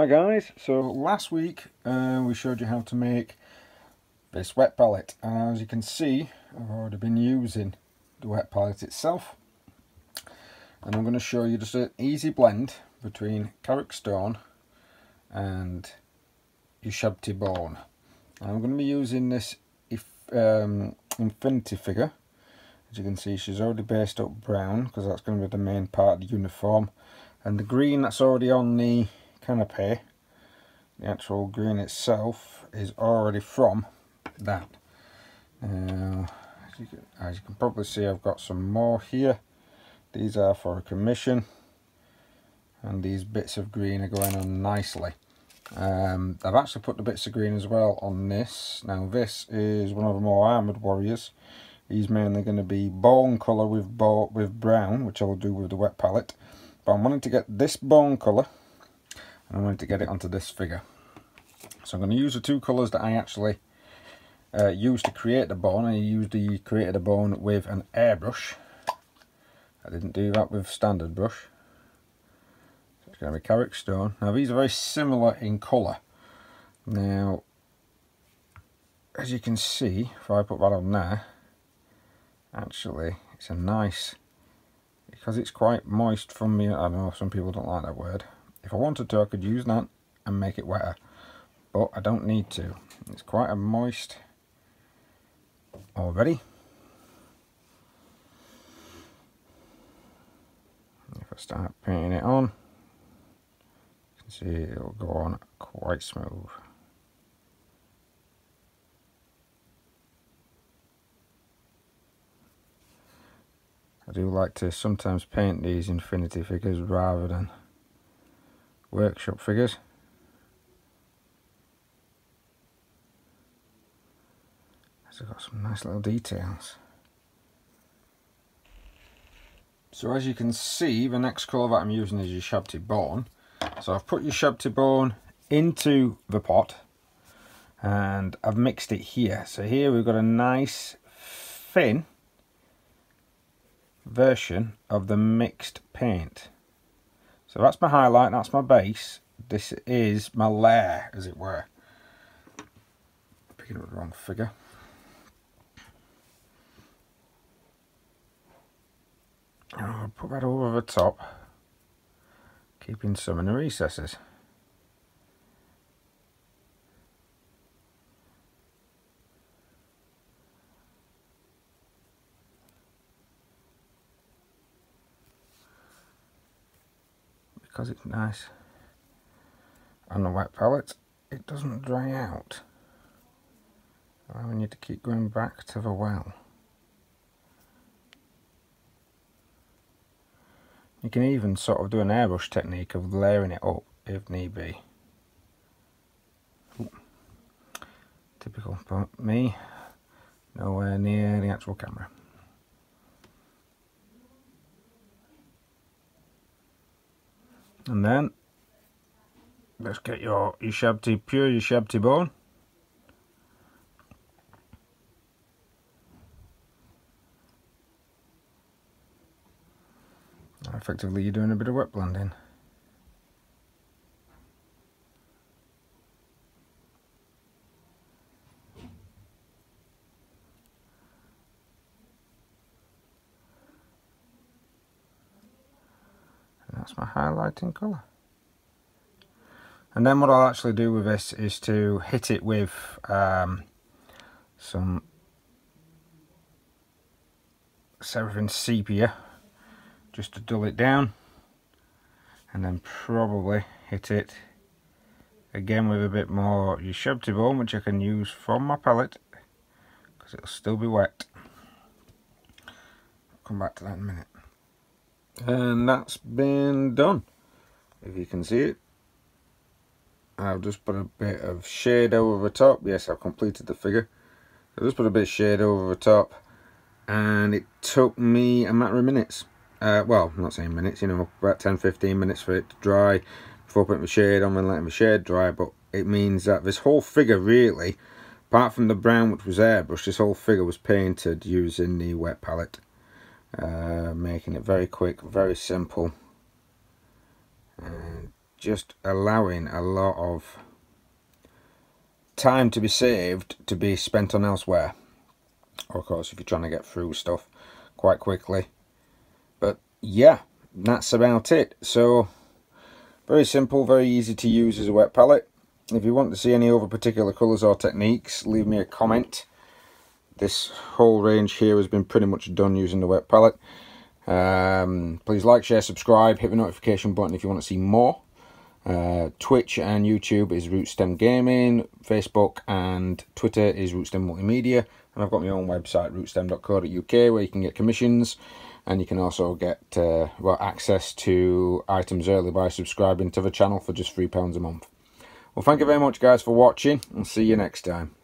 Hi guys, so last week we showed you how to make this wet palette, and as you can see I've already been using the wet palette itself, and I'm going to show you just an easy blend between Carrick Stone and Ushabti Bone. I'm going to be using this infinity figure. As you can see, she's already based up brown because that's going to be the main part of the uniform, and the green that's already on the canopy, the actual green itself, is already from that. As you can probably see, I've got some more here. These are for a commission, and these bits of green are going on nicely. I've actually put the bits of green as well on this. Now this is one of the more armoured warriors. He's mainly going to be bone colour with brown, which I'll do with the wet palette. But I'm wanting to get this bone colour, and I wanted to get it onto this figure. So I'm going to use the two colours that I actually used to create the bone. I created a bone with an airbrush. I didn't do that with standard brush. So it's going to be Carrick Stone. Now these are very similar in colour. Now, as you can see, if I put that on there, actually it's a nice, because it's quite moist from me. I know some people don't like that word. If I wanted to, I could use that and make it wetter, but I don't need to. It's quite a moist already. If I start painting it on, you can see it'll go on quite smooth. I do like to sometimes paint these infinity figures rather than workshop figures. It's got some nice little details. So as you can see, the next colour that I'm using is Ushabti Bone. So I've put Ushabti Bone into the pot and I've mixed it here. So here we've got a nice thin version of the mixed paint. So that's my highlight, that's my base. This is my layer, as it were. Picking up the wrong figure. And I'll put that over the top, keeping some in the recesses. Because it's nice on the wet palette, it doesn't dry out. I need to keep going back to the well. You can even sort of do an airbrush technique of layering it up if need be. Ooh. Typical, but me, nowhere near the actual camera. And then let's get your pure Ushabti Bone. Effectively, you're doing a bit of wet blending. And that's my highlighting colour. And then what I'll actually do with this is to hit it with some Seraphim Sepia, just to dull it down, and then probably hit it again with a bit more Ushabti Bone, which I can use from my palette because it'll still be wet. I'll come back to that in a minute. And that's been done. If you can see it, I've just put a bit of shade over the top. Yes, I've completed the figure. I just put a bit of shade over the top, and it took me a matter of minutes. Well, I'm not saying minutes, you know, about 10-15 minutes for it to dry before putting the shade on and letting the shade dry. But it means that this whole figure, really, apart from the brown, which was airbrushed, this whole figure was painted using the wet palette, making it very quick, very simple, and just allowing a lot of time to be saved to be spent on elsewhere. Or of course, if you're trying to get through stuff quite quickly. But yeah, that's about it. So very simple, very easy to use as a wet palette. If you want to see any other particular colours or techniques, leave me a comment. This whole range here has been pretty much done using the wet palette. Please like, share, subscribe, hit the notification button if you want to see more. Twitch and YouTube is Rootstem Gaming, Facebook and Twitter is Rootstem Multimedia, and I've got my own website, rootstem.co.uk, where you can get commissions, and you can also get access to items early by subscribing to the channel for just £3 a month. Well, thank you very much guys for watching, and see you next time.